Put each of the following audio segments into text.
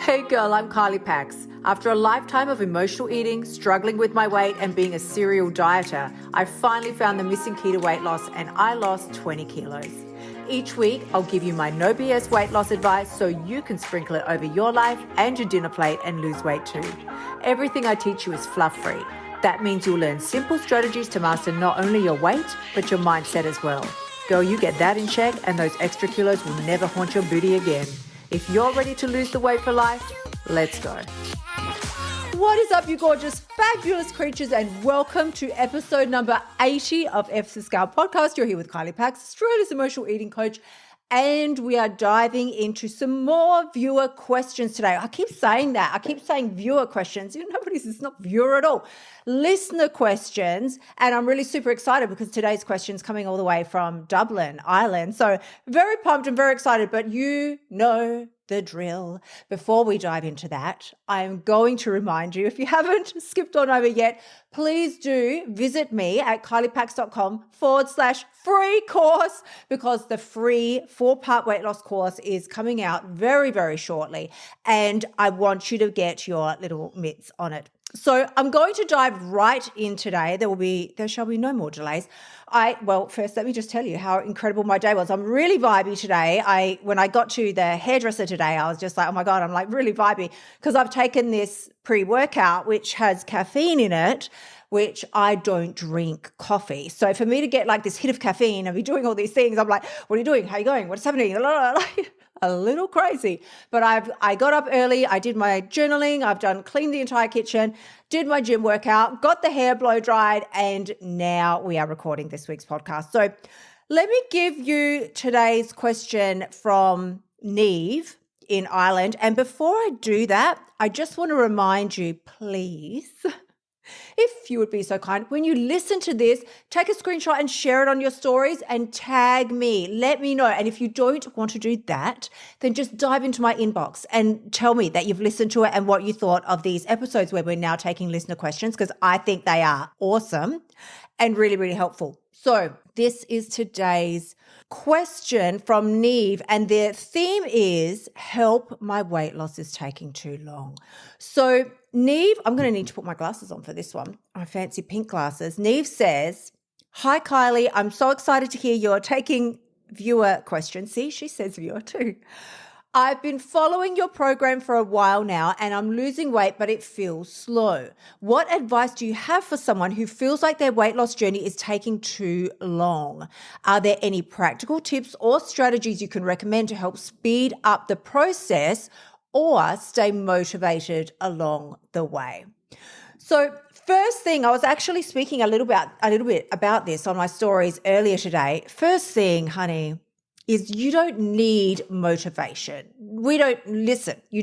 Hey girl, I'm Kylie Pax. After a lifetime of emotional eating, struggling with my weight, and being a serial dieter, I finally found the missing key to weight loss and I lost 20 kilos. Each week, I'll give you my no BS weight loss advice so you can sprinkle it over your life and your dinner plate and lose weight too. Everything I teach you is fluff-free. That means you'll learn simple strategies to master not only your weight, but your mindset as well. Girl, you get that in check and those extra kilos will never haunt your booty again. If you're ready to lose the weight for life, let's go. What is up, you gorgeous, fabulous creatures, and welcome to episode number 80 of F the Scale podcast. You're here with Kylie Pax, Australia's emotional eating coach, and we are diving into some more viewer questions today. I keep saying that. I keep saying viewer questions. It's not viewer at all. Listener questions. And I'm really super excited because today's question is coming all the way from Dublin, Ireland. So very pumped and very excited, but you know the drill. Before we dive into that, I'm going to remind you, if you haven't skipped on over yet, please do visit me at kyliepax.com/free course, because the free 4-part weight loss course is coming out very, very shortly. And I want you to get your little mitts on it. So I'm going to dive right in today. There shall be no more delays. First, let me just tell you how incredible my day was. I'm really vibey today. When I got to the hairdresser today, I was just like, oh my God, I'm like really vibey because I've taken this pre-workout, which has caffeine in it, which I don't drink coffee. So for me to get like this hit of caffeine and be doing all these things, I'm like, what are you doing? How are you going? What's happening? A little crazy, but I got up early. I did my journaling. Cleaned the entire kitchen, did my gym workout, got the hair blow dried, and now we are recording this week's podcast. So let me give you today's question from Niamh in Ireland. And before I do that, I just want to remind you, please, if you would be so kind, when you listen to this, take a screenshot and share it on your stories and tag me. Let me know. And if you don't want to do that, then just dive into my inbox and tell me that you've listened to it and what you thought of these episodes where we're now taking listener questions, because I think they are awesome and really, really helpful. So this is today's question from Niamh, and the theme is help, my weight loss is taking too long. So Niamh, I'm going to need to put my glasses on for this one. My fancy pink glasses. Niamh says, hi Kylie, I'm so excited to hear you're taking viewer questions. See, she says viewer too. I've been following your program for a while now and I'm losing weight, but it feels slow. What advice do you have for someone who feels like their weight loss journey is taking too long? Are there any practical tips or strategies you can recommend to help speed up the process or stay motivated along the way? So first thing, I was actually speaking a little bit about this on my stories earlier today. First thing, honey, is you don't need motivation. You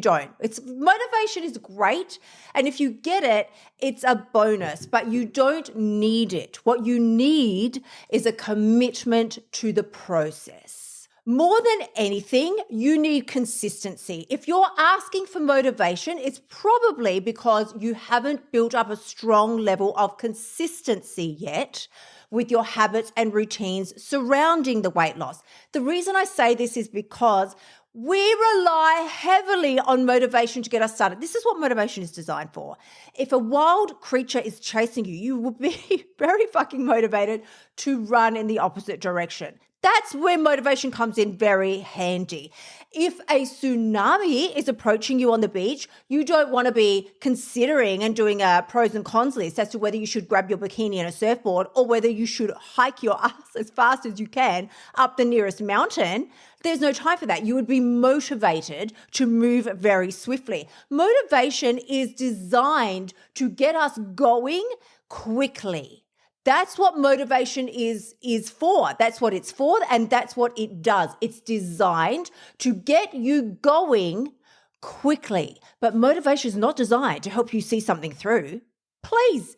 don't. Motivation is great. And if you get it, it's a bonus, but you don't need it. What you need is a commitment to the process. More than anything, you need consistency. If you're asking for motivation, it's probably because you haven't built up a strong level of consistency yet with your habits and routines surrounding the weight loss. The reason I say this is because we rely heavily on motivation to get us started. This is what motivation is designed for. If a wild creature is chasing you, you will be very fucking motivated to run in the opposite direction. That's where motivation comes in very handy. If a tsunami is approaching you on the beach, you don't want to be considering and doing a pros and cons list as to whether you should grab your bikini and a surfboard or whether you should hike your ass as fast as you can up the nearest mountain. There's no time for that. You would be motivated to move very swiftly. Motivation is designed to get us going quickly. That's what motivation is for. That's what it's for, and that's what it does. It's designed to get you going quickly. But motivation is not designed to help you see something through. Please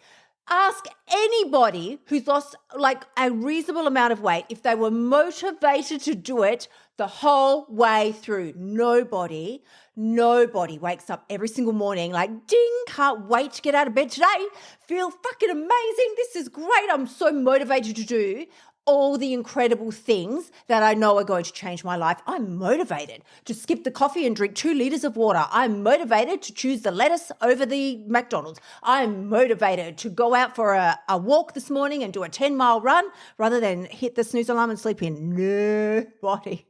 ask anybody who's lost like a reasonable amount of weight if they were motivated to do it the whole way through. Nobody wakes up every single morning like, ding, can't wait to get out of bed today. Feel fucking amazing. This is great. I'm so motivated to do. all the incredible things that I know are going to change my life. I'm motivated to skip the coffee and drink 2 liters of water. I'm motivated to choose the lettuce over the McDonald's. I'm motivated to go out for a walk this morning and do a 10-mile run rather than hit the snooze alarm and sleep in. Nobody.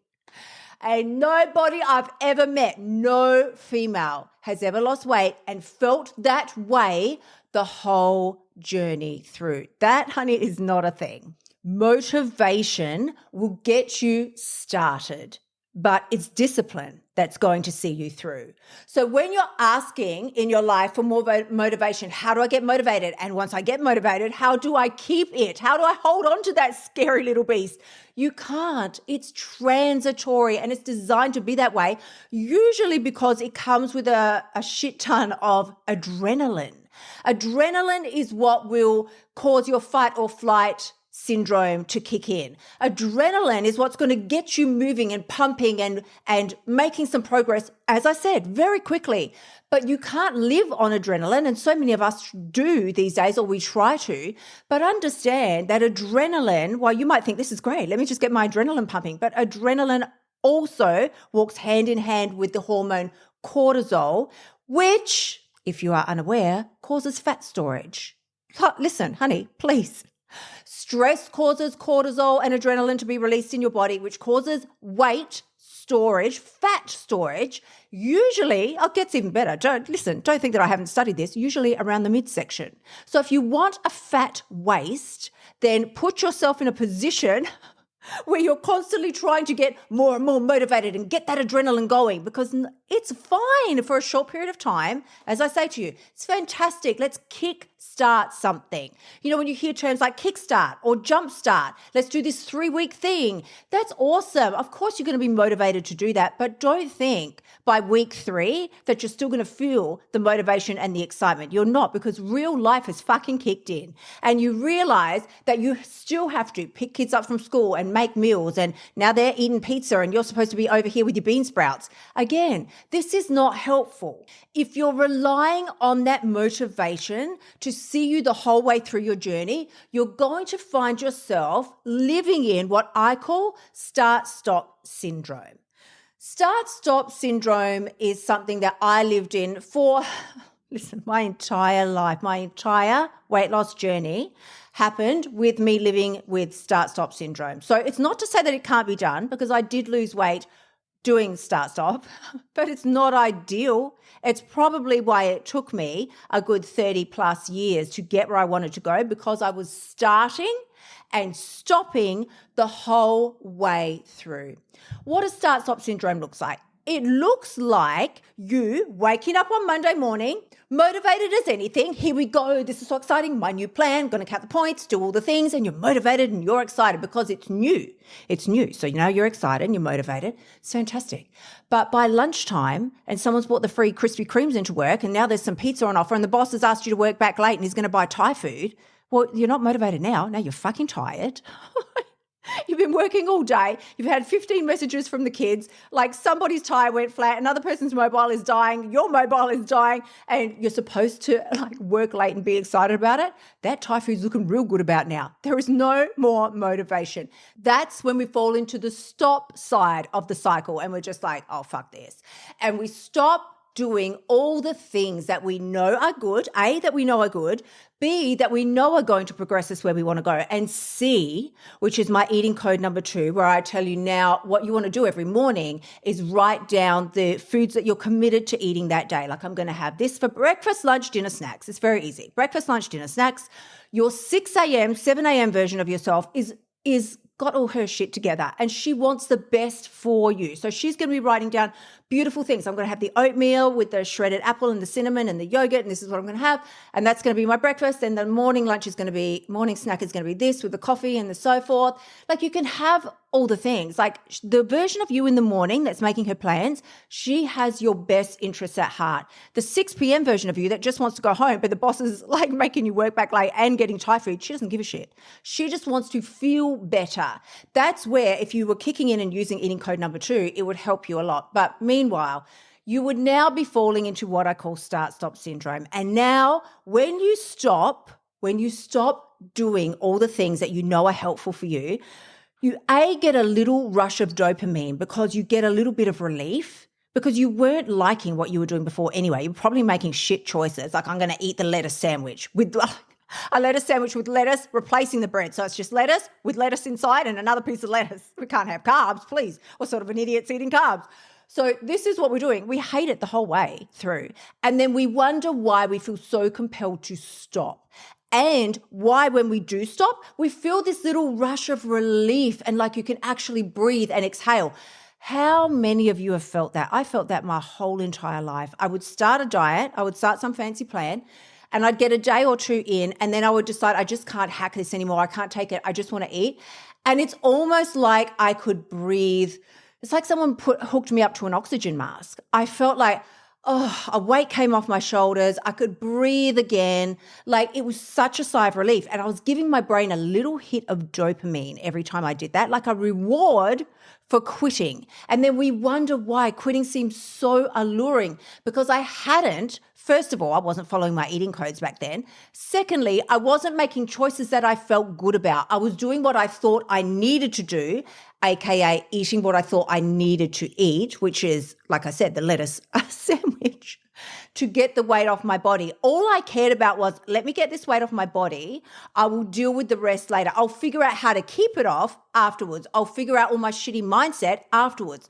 And nobody I've ever met, no female has ever lost weight and felt that way the whole journey through. That, honey, is not a thing. Motivation will get you started, but it's discipline that's going to see you through. So when you're asking in your life for more motivation, how do I get motivated? And once I get motivated, how do I keep it? How do I hold on to that scary little beast? You can't. It's transitory and it's designed to be that way, usually because it comes with a shit ton of adrenaline. Adrenaline is what will cause your fight or flight syndrome to kick in. Adrenaline is what's going to get you moving and pumping and making some progress, as I said, very quickly. But you can't live on adrenaline, and so many of us do these days, or we try to. But understand that adrenaline, while you might think this is great, let me just get my adrenaline pumping, but adrenaline also walks hand in hand with the hormone cortisol, which, if you are unaware, causes fat storage. Listen, honey, please. Stress causes cortisol and adrenaline to be released in your body, which causes weight storage, fat storage. Usually, it gets even better. Don't think that I haven't studied this, usually around the midsection. So if you want a fat waist, then put yourself in a position where you're constantly trying to get more and more motivated and get that adrenaline going, because it's fine for a short period of time. As I say to you, it's fantastic. Let's kickstart something. You know, when you hear terms like kickstart or jumpstart, let's do this 3-week thing. That's awesome. Of course, you're going to be motivated to do that, but don't think by week 3 that you're still going to feel the motivation and the excitement. You're not, because real life has fucking kicked in and you realize that you still have to pick kids up from school and make meals, and now they're eating pizza and you're supposed to be over here with your bean sprouts. Again, this is not helpful. If you're relying on that motivation to see you the whole way through your journey, you're going to find yourself living in what I call start-stop syndrome. Start-stop syndrome is something that I lived in for, my entire life, my entire weight loss journey happened with me living with start-stop syndrome. So it's not to say that it can't be done, because I did lose weight doing start-stop, but it's not ideal. It's probably why it took me a good 30 plus years to get where I wanted to go, because I was starting and stopping the whole way through. What does start-stop syndrome look like? It looks like you waking up on Monday morning, motivated as anything. Here we go. This is so exciting. My new plan, going to count the points, do all the things, and you're motivated and you're excited because it's new. It's new. So now you're excited and you're motivated. It's fantastic. But by lunchtime, and someone's brought the free Krispy Kremes into work, and now there's some pizza on offer, and the boss has asked you to work back late and he's going to buy Thai food. Well, you're not motivated now. Now you're fucking tired. You've been working all day. You've had 15 messages from the kids. Like, somebody's tire went flat. Another person's mobile is dying. Your mobile is dying. And you're supposed to work late and be excited about it. That Thai food's looking real good about now. There is no more motivation. That's when we fall into the stop side of the cycle. And we're just like, oh, fuck this. And we stop doing all the things that we know are good, A, that we know are good, B, that we know are going to progress us where we want to go, and C, which is my eating code number 2, where I tell you now what you want to do every morning is write down the foods that you're committed to eating that day. Like, I'm going to have this for breakfast, lunch, dinner, snacks. It's very easy. Breakfast, lunch, dinner, snacks. Your 6 a.m., 7 a.m. version of yourself is got all her shit together and she wants the best for you. So she's going to be writing down beautiful things. I'm going to have the oatmeal with the shredded apple and the cinnamon and the yogurt, and this is what I'm going to have. And that's going to be my breakfast. And the morning snack is going to be this with the coffee and the so forth. Like, you can have all the things. Like, the version of you in the morning that's making her plans, she has your best interests at heart. The 6 p.m. version of you that just wants to go home, but the boss is like making you work back late and getting Thai food, she doesn't give a shit. She just wants to feel better. That's where, if you were kicking in and using eating code number 2, it would help you a lot. But meanwhile, you would now be falling into what I call start-stop syndrome. And now when you stop when you stop doing all the things that you know are helpful for you, you get a little rush of dopamine because you get a little bit of relief because you weren't liking what you were doing before anyway. You're probably making shit choices. Like, I'm going to eat the lettuce sandwich with a lettuce sandwich with lettuce, replacing the bread. So it's just lettuce with lettuce inside and another piece of lettuce. We can't have carbs, please. What sort of an idiot's eating carbs? So this is what we're doing. We hate it the whole way through. And then we wonder why we feel so compelled to stop. And why when we do stop, we feel this little rush of relief and like you can actually breathe and exhale. How many of you have felt that? I felt that my whole entire life. I would start a diet. I would start some fancy plan and I'd get a day or two in and then I would decide I just can't hack this anymore. I can't take it. I just want to eat. And it's almost like I could breathe. It's like someone hooked me up to an oxygen mask. I felt like, a weight came off my shoulders. I could breathe again. Like, it was such a sigh of relief. And I was giving my brain a little hit of dopamine every time I did that, like a reward for quitting. And then we wonder why quitting seems so alluring because first of all, I wasn't following my eating codes back then. Secondly, I wasn't making choices that I felt good about. I was doing what I thought I needed to do, aka eating what I thought I needed to eat, which is, like I said, the lettuce sandwich, to get the weight off my body. All I cared about was, let me get this weight off my body. I will deal with the rest later. I'll figure out how to keep it off afterwards. I'll figure out all my shitty mindset afterwards.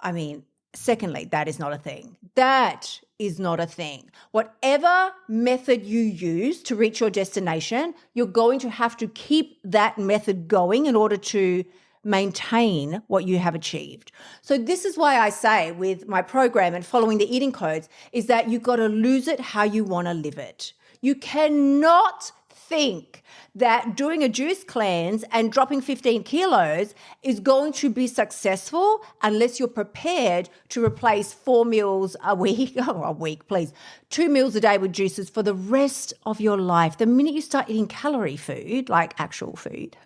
I mean, secondly, that is not a thing. That is not a thing. Whatever method you use to reach your destination, you're going to have to keep that method going in order to maintain what you have achieved. So this is why I say with my program and following the eating codes is that you've got to lose it how you want to live it. You cannot think that doing a juice cleanse and dropping 15 kilos is going to be successful unless you're prepared to replace 4 meals a week, 2 meals a day with juices for the rest of your life. The minute you start eating calorie food, like actual food,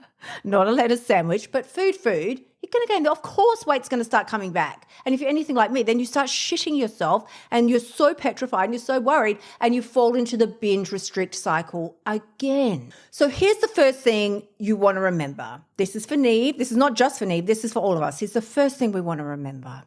not a lettuce sandwich, but food, you're going to gain. Of course, weight's going to start coming back. And if you're anything like me, then you start shitting yourself and you're so petrified and you're so worried and you fall into the binge restrict cycle again. So here's the first thing you want to remember. This is for Niamh. This is not just for Niamh. This is for all of us. Here's the first thing we want to remember.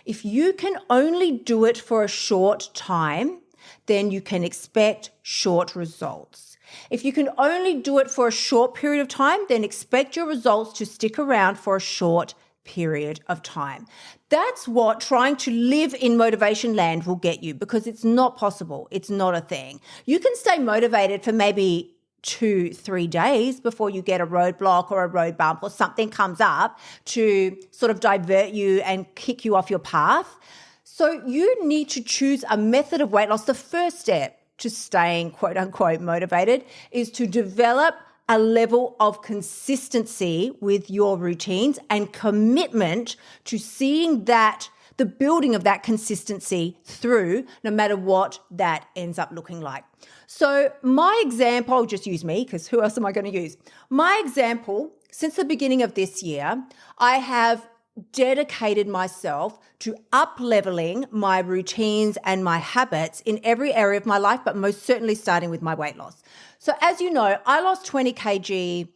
If you can only do it for a short time, then you can expect short results. If you can only do it for a short period of time, then expect your results to stick around for a short period of time. That's what trying to live in motivation land will get you because it's not possible. It's not a thing. You can stay motivated for maybe 2-3 days before you get a roadblock or a road bump or something comes up to sort of divert you and kick you off your path. So you need to choose a method of weight loss. The first step to staying quote unquote motivated is to develop a level of consistency with your routines and commitment to seeing that the building of that consistency through no matter what that ends up looking like. So my example, I'll just use me because who else am I going to use? My example, since the beginning of this year, I have dedicated myself to up-leveling my routines and my habits in every area of my life, but most certainly starting with my weight loss. So as you know, I lost 20 kg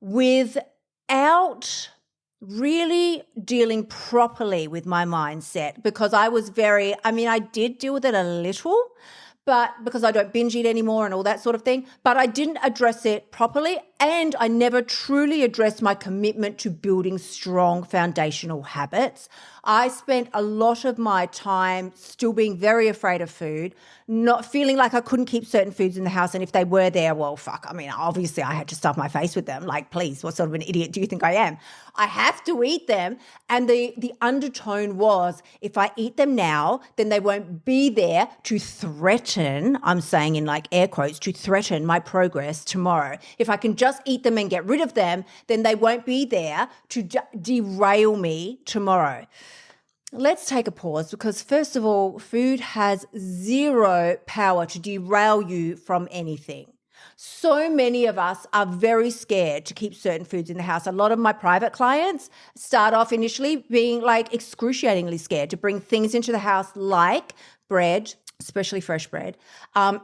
without really dealing properly with my mindset because I did deal with it a little, but because I don't binge eat anymore and all that sort of thing, but I didn't address it properly and I never truly addressed my commitment to building strong foundational habits. I spent a lot of my time still being very afraid of food, not feeling like I couldn't keep certain foods in the house. And if they were there, well, fuck. I mean, obviously I had to stuff my face with them. Like, please, what sort of an idiot do you think I am? I have to eat them. And the undertone was, if I eat them now, then they won't be there to threaten, I'm saying in like air quotes, to threaten my progress tomorrow. If I can just eat them and get rid of them, then they won't be there to derail me tomorrow. Let's take a pause because first of all, food has zero power to derail you from anything. So many of us are very scared to keep certain foods in the house. A lot of my private clients start off initially being like excruciatingly scared to bring things into the house like bread, especially fresh bread,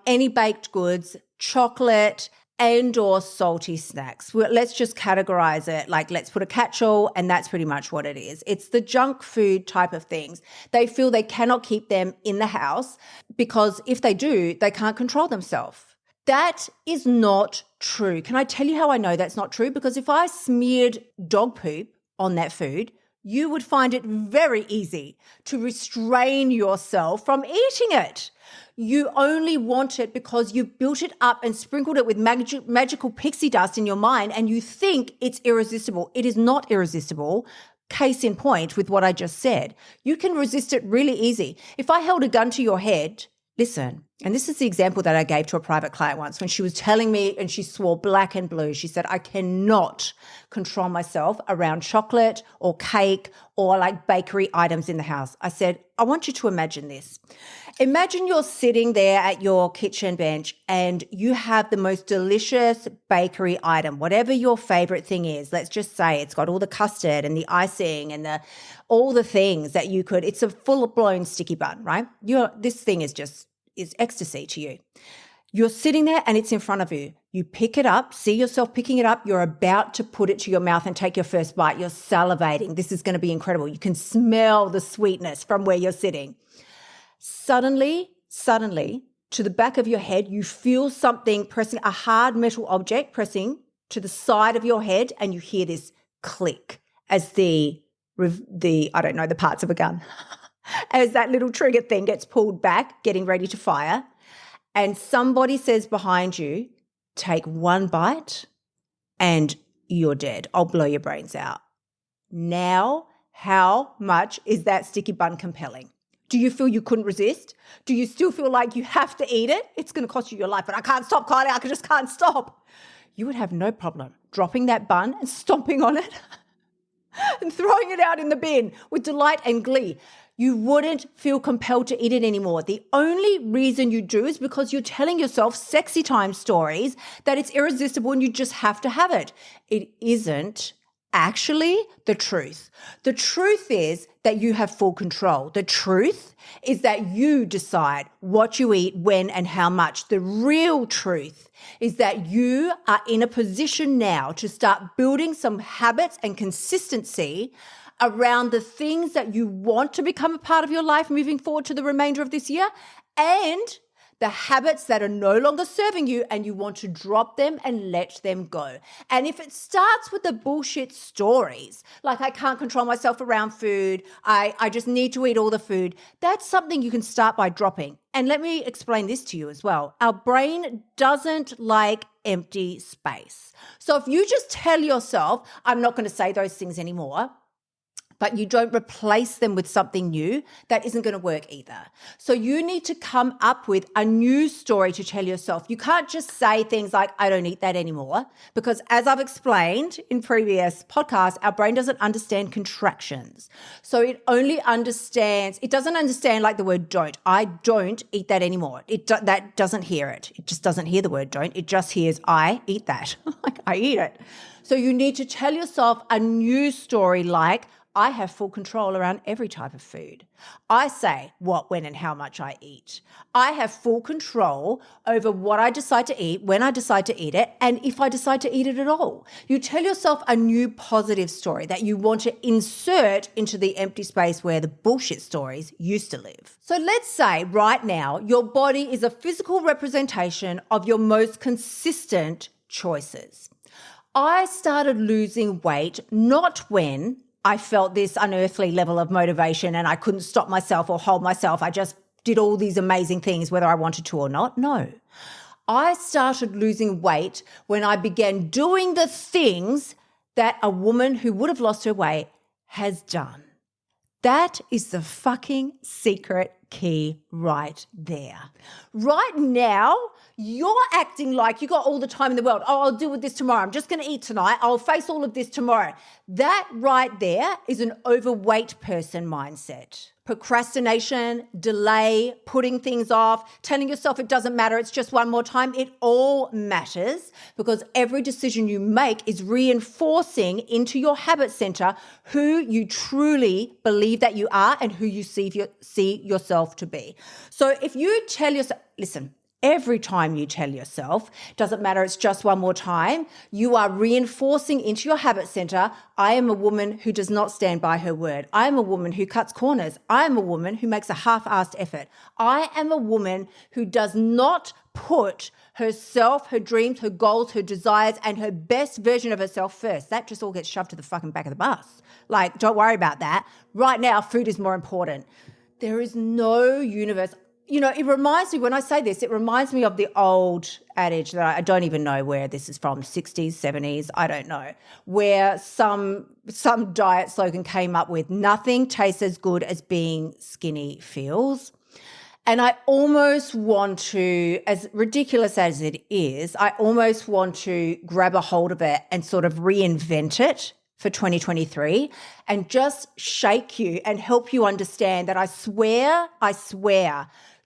any baked goods, chocolate, and or salty snacks. Well, let's just categorize it like let's put a catch-all, and that's pretty much what it is. It's the junk food type of things. They feel they cannot keep them in the house because if they do, they can't control themselves. That is not true. Can I tell you how I know that's not true? Because if I smeared dog poop on that food, you would find it very easy to restrain yourself from eating it. You only want it because you've built it up and sprinkled it with magical pixie dust in your mind and you think it's irresistible. It is not irresistible. Case in point with what I just said. You can resist it really easy. If I held a gun to your head, listen, and this is the example that I gave to a private client once when she was telling me and she swore black and blue. She said, I cannot control myself around chocolate or cake or like bakery items in the house. I said, I want you to imagine this. Imagine you're sitting there at your kitchen bench and you have the most delicious bakery item, whatever your favorite thing is. Let's just say it's got all the custard and the icing and all the things that you could, it's a full-blown sticky bun, right? This thing is ecstasy to you. You're sitting there and it's in front of you. You pick it up, see yourself picking it up. You're about to put it to your mouth and take your first bite. You're salivating. This is going to be incredible. You can smell the sweetness from where you're sitting. Suddenly, to the back of your head, you feel something pressing, a hard metal object pressing to the side of your head, and you hear this click as the parts of a gun, as that little trigger thing gets pulled back, getting ready to fire, and somebody says behind you, take one bite and you're dead. I'll blow your brains out. Now, how much is that sticky bun compelling? Do you feel you couldn't resist? Do you still feel like you have to eat it? It's going to cost you your life, but I can't stop, Kylie. I just can't stop. You would have no problem dropping that bun and stomping on it and throwing it out in the bin with delight and glee. You wouldn't feel compelled to eat it anymore. The only reason you do is because you're telling yourself sexy time stories that it's irresistible and you just have to have it. It isn't actually the truth. The truth is that you have full control. The truth is that you decide what you eat, when, and how much. The real truth is that you are in a position now to start building some habits and consistency around the things that you want to become a part of your life moving forward to the remainder of this year, and the habits that are no longer serving you and you want to drop them and let them go. And if it starts with the bullshit stories, like I can't control myself around food, I just need to eat all the food, that's something you can start by dropping. And let me explain this to you as well. Our brain doesn't like empty space. So if you just tell yourself, I'm not going to say those things anymore, but you don't replace them with something new, that isn't going to work either. So you need to come up with a new story to tell yourself. You can't just say things like, I don't eat that anymore, because as I've explained in previous podcasts, our brain doesn't understand contractions. So it doesn't understand like the word don't. I don't eat that anymore. That doesn't hear it. It just doesn't hear the word don't. It just hears, I eat that. Like I eat it. So you need to tell yourself a new story like, I have full control around every type of food. I say what, when, and how much I eat. I have full control over what I decide to eat, when I decide to eat it, and if I decide to eat it at all. You tell yourself a new positive story that you want to insert into the empty space where the bullshit stories used to live. So let's say right now your body is a physical representation of your most consistent choices. I started losing weight not when I felt this unearthly level of motivation and I couldn't stop myself or hold myself. I just did all these amazing things whether I wanted to or not. No. I started losing weight when I began doing the things that a woman who would have lost her weight has done. That is the fucking secret key right there. Right now, you're acting like you got all the time in the world. Oh, I'll deal with this tomorrow. I'm just going to eat tonight. I'll face all of this tomorrow. That right there is an overweight person mindset. Procrastination, delay, putting things off, telling yourself it doesn't matter, it's just one more time. It all matters because every decision you make is reinforcing into your habit center who you truly believe that you are and who you see yourself to be. So if you tell yourself, listen, Every time you tell yourself, doesn't matter, it's just one more time, you are reinforcing into your habit center, I am a woman who does not stand by her word. I am a woman who cuts corners. I am a woman who makes a half-assed effort. I am a woman who does not put herself, her dreams, her goals, her desires, and her best version of herself first. That just all gets shoved to the fucking back of the bus. Like, don't worry about that. Right now, food is more important. There is no universe. You know, it reminds me, when I say this, it reminds me of the old adage that I don't even know where this is from, 60s, 70s, I don't know, where some diet slogan came up with, nothing tastes as good as being skinny feels. And I almost want to, as ridiculous as it is, I almost want to grab a hold of it and sort of reinvent it for 2023 and just shake you and help you understand that I swear,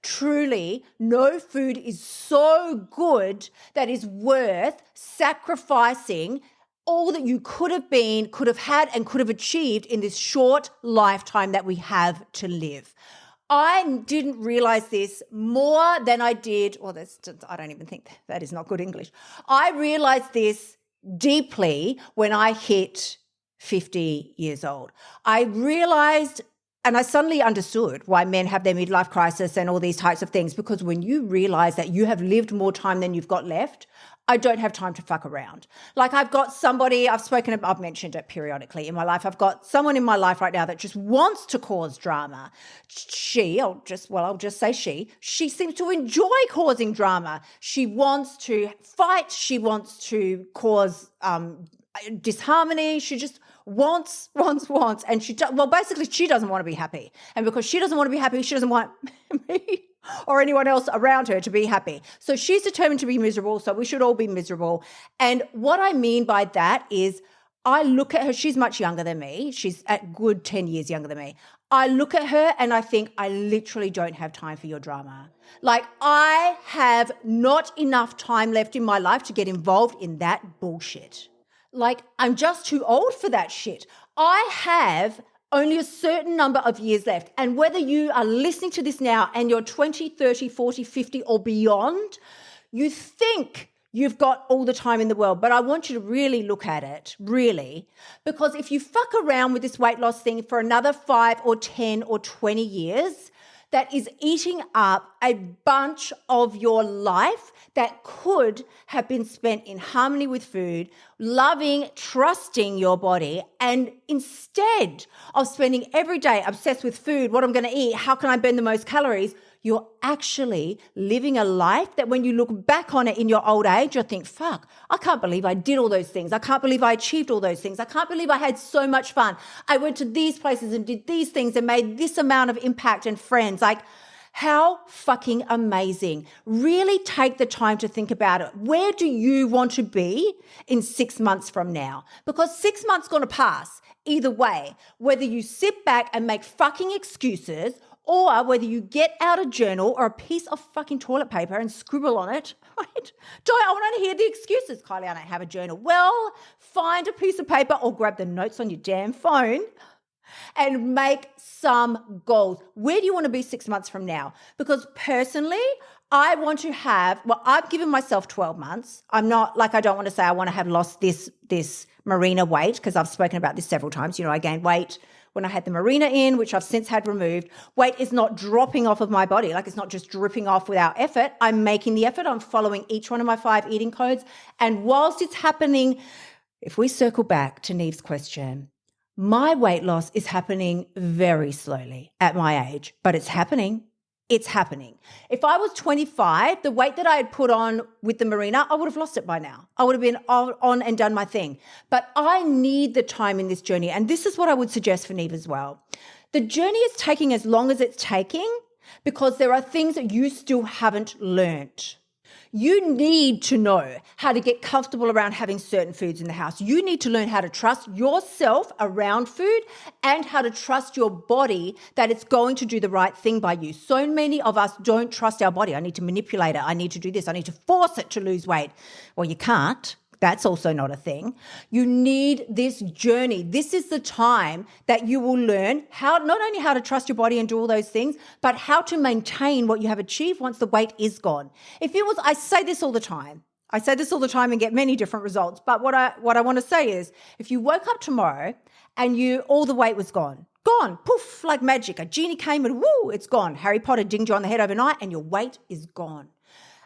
truly, no food is so good that is worth sacrificing all that you could have been, could have had, and could have achieved in this short lifetime that we have to live. I didn't realize this more than I did, I don't even think that is not good English. I realized this deeply when I hit 50 years old. I realized, and I suddenly understood why men have their midlife crisis and all these types of things, because when you realize that you have lived more time than you've got left, I don't have time to fuck around. Like, I've got somebody, I've mentioned it periodically in my life. I've got someone in my life right now that just wants to cause drama. I'll just say she seems to enjoy causing drama. She wants to fight. She wants to cause disharmony. She just wants. And basically she doesn't want to be happy. And because she doesn't want to be happy, she doesn't want me or anyone else around her to be happy. So she's determined to be miserable, so we should all be miserable. And what I mean by that is, I look at her, she's much younger than me. She's a good 10 years younger than me. I look at her and I think, I literally don't have time for your drama. Like, I have not enough time left in my life to get involved in that bullshit. Like, I'm just too old for that shit. I have only a certain number of years left. And whether you are listening to this now and you're 20, 30, 40, 50 or beyond, you think you've got all the time in the world. But I want you to really look at it, really, because if you fuck around with this weight loss thing for another 5 or 10 or 20 years, that is eating up a bunch of your life that could have been spent in harmony with food, loving, trusting your body, and instead of spending every day obsessed with food, what I'm going to eat, how can I burn the most calories, you're actually living a life that when you look back on it in your old age, you'll think, fuck, I can't believe I did all those things. I can't believe I achieved all those things. I can't believe I had so much fun. I went to these places and did these things and made this amount of impact and friends. Like, how fucking amazing. Really take the time to think about it. Where do you want to be in 6 months from now? Because 6 months going to pass either way, whether you sit back and make fucking excuses or whether you get out a journal or a piece of fucking toilet paper and scribble on it, right? I want to hear the excuses. Kylie, I don't have a journal. Well, find a piece of paper or grab the notes on your damn phone and make some goals. Where do you want to be 6 months from now? Because personally, I want to have, I've given myself 12 months. I'm not like, I don't want to say I want to have lost this Marina weight, because I've spoken about this several times. You know, I gained weight when I had the Marina in, which I've since had removed. Weight is not dropping off of my body. Like, it's not just dripping off without effort. I'm making the effort. I'm following each one of my 5 eating codes. And whilst it's happening, if we circle back to Niamh's question, my weight loss is happening very slowly at my age, but it's happening. It's happening. If I was 25, the weight that I had put on with the Marina, I would have lost it by now. I would have been on and done my thing. But I need the time in this journey. And this is what I would suggest for Niamh as well. The journey is taking as long as it's taking because there are things that you still haven't learned. You need to know how to get comfortable around having certain foods in the house. You need to learn how to trust yourself around food and how to trust your body that it's going to do the right thing by you. So many of us don't trust our body. I need to manipulate it. I need to do this. I need to force it to lose weight. Well, you can't. That's also not a thing. You need this journey. This is the time that you will learn not only how to trust your body and do all those things, but how to maintain what you have achieved once the weight is gone. I say this all the time. And get many different results. But what I want to say is, if you woke up tomorrow and all the weight was gone, poof, like magic. A genie came and woo, it's gone. Harry Potter dinged you on the head overnight and your weight is gone.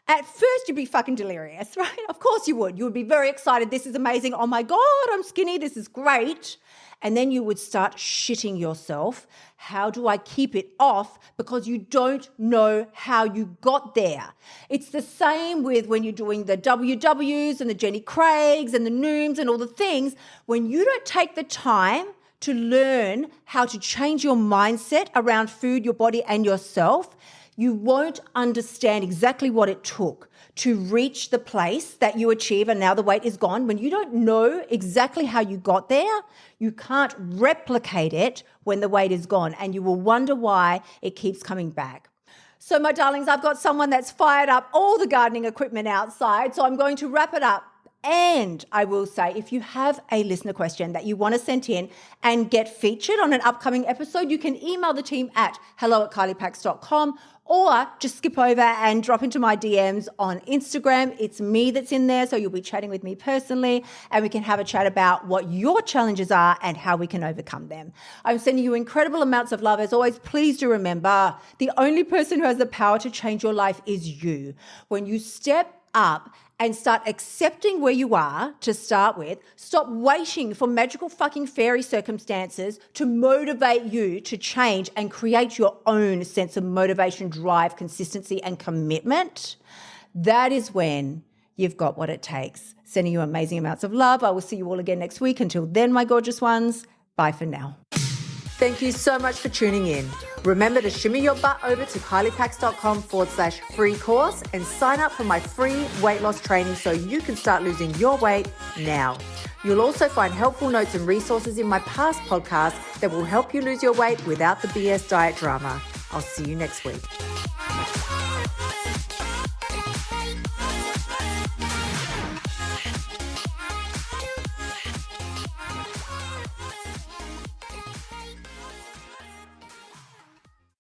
At first, you'd be fucking delirious, right? Of course you would. You would be very excited. This is amazing. Oh my God, I'm skinny. This is great. And then you would start shitting yourself. How do I keep it off? Because you don't know how you got there. It's the same with when you're doing the WWs and the Jenny Craigs and the Nooms and all the things. When you don't take the time to learn how to change your mindset around food, your body, and yourself, you won't understand exactly what it took to reach the place that you achieve and now the weight is gone. When you don't know exactly how you got there, you can't replicate it when the weight is gone, and you will wonder why it keeps coming back. So my darlings, I've got someone that's fired up all the gardening equipment outside, so I'm going to wrap it up. And I will say, if you have a listener question that you want to send in and get featured on an upcoming episode, you can email the team at hello@kyliepax.com, or just skip over and drop into my DMs on Instagram. It's me that's in there, so you'll be chatting with me personally, and we can have a chat about what your challenges are and how we can overcome them. I'm sending you incredible amounts of love. As always, please do remember, the only person who has the power to change your life is you. When you step up and start accepting where you are to start with, stop waiting for magical fucking fairy circumstances to motivate you to change and create your own sense of motivation, drive, consistency, and commitment. That is when you've got what it takes. Sending you amazing amounts of love. I will see you all again next week. Until then, my gorgeous ones, bye for now. Thank you so much for tuning in. Remember to shimmy your butt over to kyliepax.com/free course and sign up for my free weight loss training so you can start losing your weight now. You'll also find helpful notes and resources in my past podcasts that will help you lose your weight without the BS diet drama. I'll see you next week.